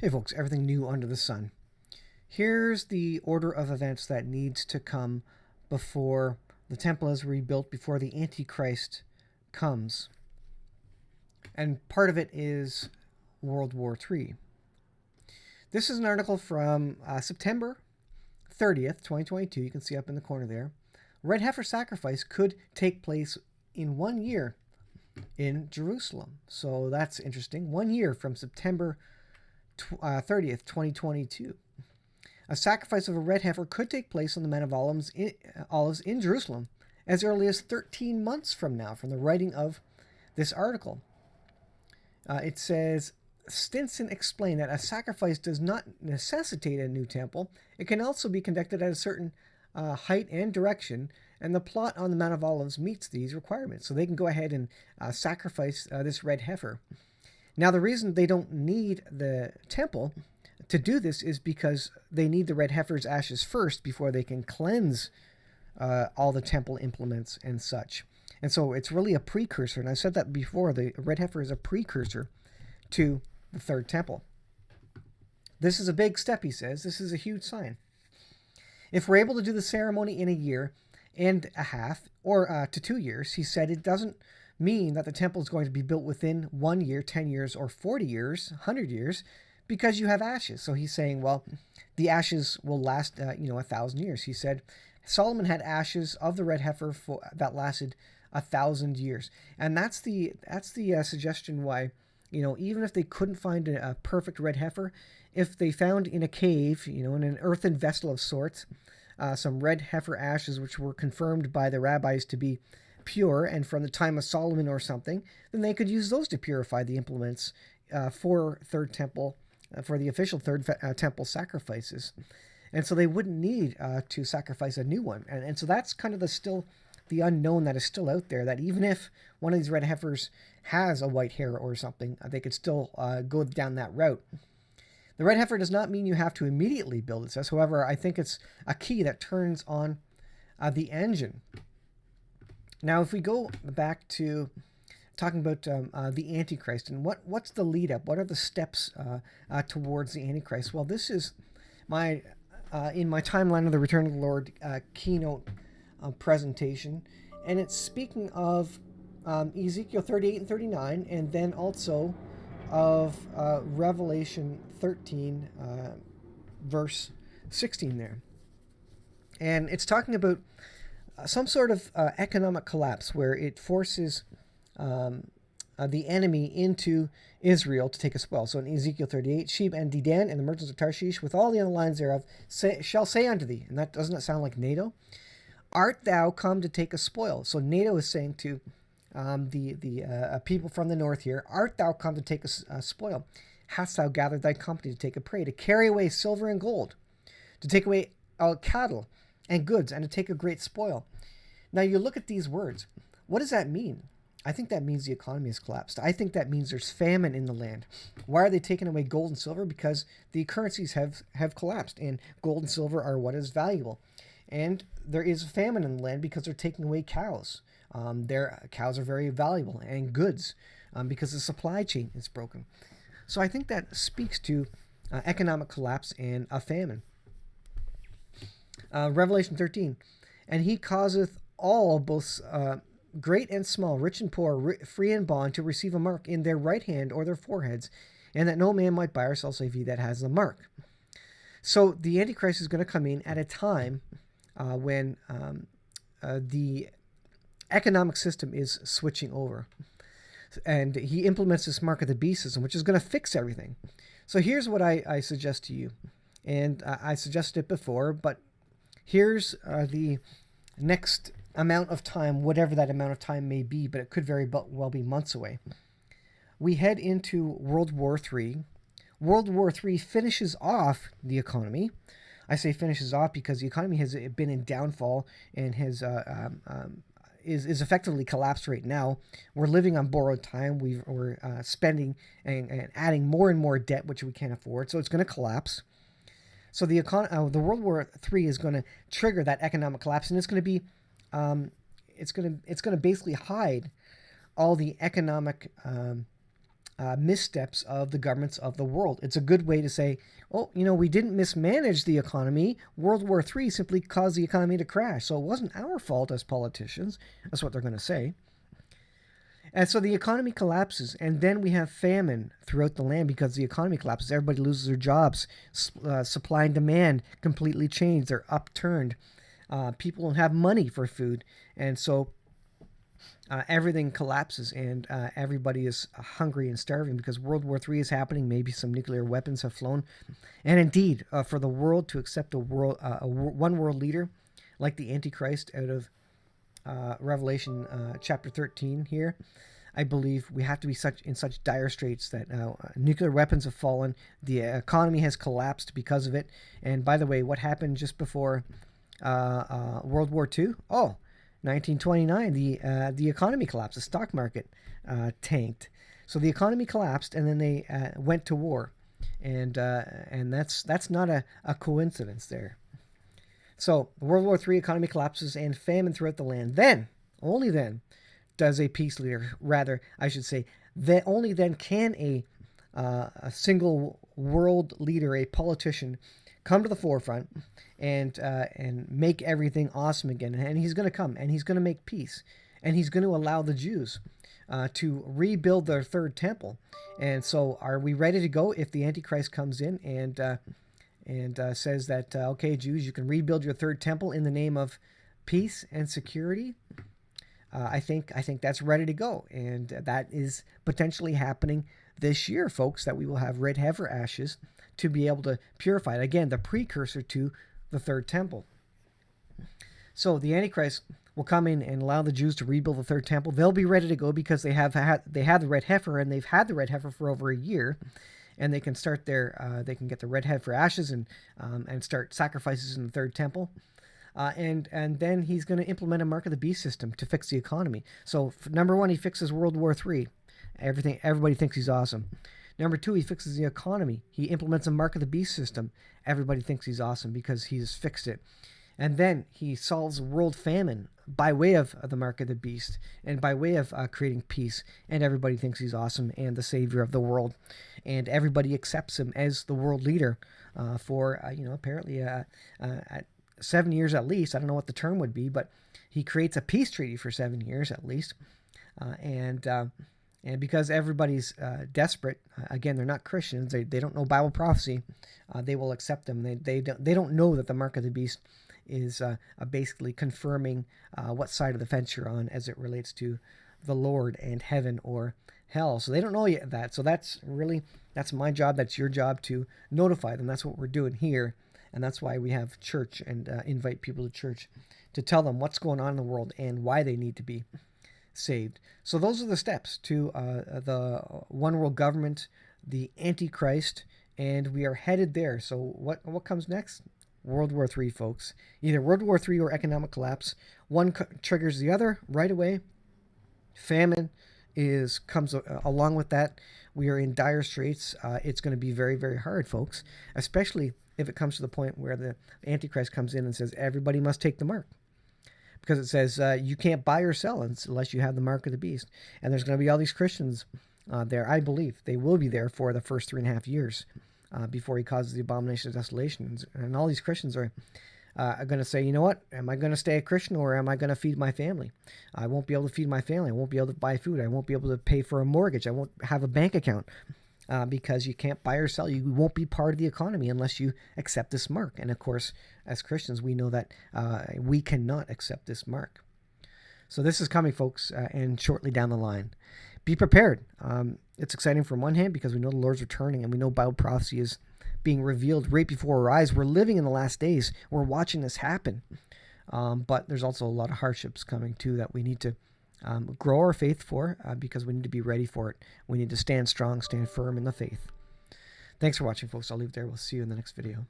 Hey folks, everything new under the sun. Here's the order of events that needs to come before the temple is rebuilt, before the Antichrist comes. And part of it is World War III. This is an article from September 30th, 2022. You can see up in the corner there. Red Heifer Sacrifice could take place in 1 year in Jerusalem. So that's interesting. 1 year from September 30th, 2022. A sacrifice of a red heifer could take place on the Mount of Olives in Jerusalem as early as 13 months from now, from the writing of this article. It says, Stinson explained that a sacrifice does not necessitate a new temple. It can also be conducted at a certain height and direction, and the plot on the Mount of Olives meets these requirements. So they can go ahead and sacrifice this red heifer. Now, the reason they don't need the temple to do this is because they need the red heifer's ashes first before they can cleanse all the temple implements and such. And so it's really a precursor. And I said that before. The red heifer is a precursor to the third temple. This is a big step, he says. This is a huge sign. If we're able to do the ceremony in a year and a half or to 2 years, he said, it doesn't mean that the temple is going to be built within 1 year, 10 years, or 40 years, 100 years, because you have ashes. So he's saying, well, the ashes will last, 1,000 years. He said Solomon had ashes of the red heifer that lasted 1,000 years, and that's the suggestion why, even if they couldn't find a perfect red heifer, if they found in a cave, in an earthen vessel of sorts, some red heifer ashes which were confirmed by the rabbis to be pure and from the time of Solomon or something, then they could use those to purify the implements for third temple, for the official third temple sacrifices. And so they wouldn't need to sacrifice a new one. And so that's kind of the unknown that is still out there, that even if one of these red heifers has a white hair or something, they could still go down that route. The red heifer does not mean you have to immediately build, it says. However, I think it's a key that turns on the engine. Now, if we go back to talking about the Antichrist and what's the lead up, what are the steps towards the Antichrist? Well, this is my in my timeline of the Return of the Lord keynote presentation, and it's speaking of Ezekiel 38 and 39, and then also of Revelation 13, verse 16 there. And it's talking about some sort of economic collapse where it forces the enemy into Israel to take a spoil. So in Ezekiel 38, Sheba and Dedan and the merchants of Tarshish with all the other lines thereof shall say unto thee, and that doesn't sound like NATO, art thou come to take a spoil? So NATO is saying to the people from the north here, art thou come to take a spoil? Hast thou gathered thy company to take a prey, to carry away silver and gold, to take away cattle and goods, and to take a great spoil? Now you look at these words. What does that mean? I think that means the economy has collapsed. I think that means there's famine in the land. Why are they taking away gold and silver? Because the currencies have collapsed, and gold and silver are what is valuable. And there is famine in the land because they're taking away cows. Their cows are very valuable, and goods, because the supply chain is broken. So I think that speaks to economic collapse and a famine. Revelation 13, and he causeth all, both great and small, rich and poor, free and bond, to receive a mark in their right hand or their foreheads, and that no man might buy or sell save he that has the mark. So the Antichrist is going to come in at a time when the economic system is switching over. And he implements this mark of the beast system, which is going to fix everything. So here's what I suggest to you. And I suggested it before, but here's the next amount of time, whatever that amount of time may be, but it could very well be months away. We head into World War III. World War III finishes off the economy. I say finishes off because the economy has been in downfall and has is effectively collapsed right now. We're living on borrowed time. We're spending and adding more and more debt, which we can't afford. So it's going to collapse. So the World War III is going to trigger that economic collapse, and it's going to be it's going to basically hide all the economic missteps of the governments of the world. It's a good way to say, oh, we didn't mismanage the economy. World War III simply caused the economy to crash. So it wasn't our fault as politicians. That's what they're going to say. And so the economy collapses, and then we have famine throughout the land because the economy collapses. Everybody loses their jobs. Supply and demand completely change. They're upturned. People don't have money for food. And so everything collapses, and everybody is hungry and starving because World War III is happening. Maybe some nuclear weapons have flown. And indeed, for the world to accept one world leader like the Antichrist out of Revelation chapter 13 here, I believe we have to be in such dire straits that nuclear weapons have fallen. The economy has collapsed because of it. And by the way, what happened just before World War II? Oh, 1929, the economy collapsed. The stock market tanked. So the economy collapsed, and then they went to war, and that's not a coincidence there. So World War III economy collapses and famine throughout the land. Then, only then, does a peace leader, rather, I should say, that only then can a single world leader, a politician, come to the forefront and make everything awesome again. And he's going to come, and he's going to make peace, and he's going to allow the Jews to rebuild their third temple. And so, are we ready to go if the Antichrist comes in and says that, okay, Jews, you can rebuild your third temple in the name of peace and security? I think that's ready to go, and that is potentially happening this year, folks, that we will have red heifer ashes to be able to purify it. Again, the precursor to the third temple. So the Antichrist will come in and allow the Jews to rebuild the third temple. They'll be ready to go because they have the red heifer, and they've had the red heifer for over a year. And they can start they can get the red heifer ashes and start sacrifices in the third temple. And then he's going to implement a mark of the beast system to fix the economy. So number one, he fixes World War III. Everybody thinks he's awesome. Number two, he fixes the economy. He implements a mark of the beast system. Everybody thinks he's awesome because he's fixed it. And then he solves world famine by way of the mark of the beast and by way of creating peace. And everybody thinks he's awesome and the savior of the world. And everybody accepts him as the world leader for, apparently 7 years at least. I don't know what the term would be, but he creates a peace treaty for 7 years at least. And because everybody's desperate, again, they're not Christians. They don't know Bible prophecy. They will accept them. They don't know that the mark of the beast is basically confirming what side of the fence you're on as it relates to the Lord and heaven or hell. So they don't know yet that. So that's my job. That's your job to notify them. That's what we're doing here. And that's why we have church and invite people to church to tell them what's going on in the world and why they need to be saved. So those are the steps to the one world government, the Antichrist, and we are headed there. So what comes next? World War III, folks. Either World War III or economic collapse. One triggers the other right away. Famine comes along with that. We are in dire straits. It's going to be very, very hard, folks, especially if it comes to the point where the Antichrist comes in and says everybody must take the mark. Because it says you can't buy or sell unless you have the mark of the beast. And there's going to be all these Christians there. I believe they will be there for the first 3.5 years before he causes the abomination of desolation. And all these Christians are going to say, you know what? Am I going to stay a Christian or am I going to feed my family? I won't be able to feed my family. I won't be able to buy food. I won't be able to pay for a mortgage. I won't have a bank account. Because you can't buy or sell. You won't be part of the economy unless you accept this mark. And of course, as Christians, we know that we cannot accept this mark. So this is coming, folks, and shortly down the line. Be prepared. It's exciting from one hand because we know the Lord's returning and we know Bible prophecy is being revealed right before our eyes. We're living in the last days. We're watching this happen. But there's also a lot of hardships coming too that we need to grow our faith for because we need to be ready for it. We need to stand strong, stand firm in the faith. Thanks for watching, folks. I'll leave it there. We'll see you in the next video.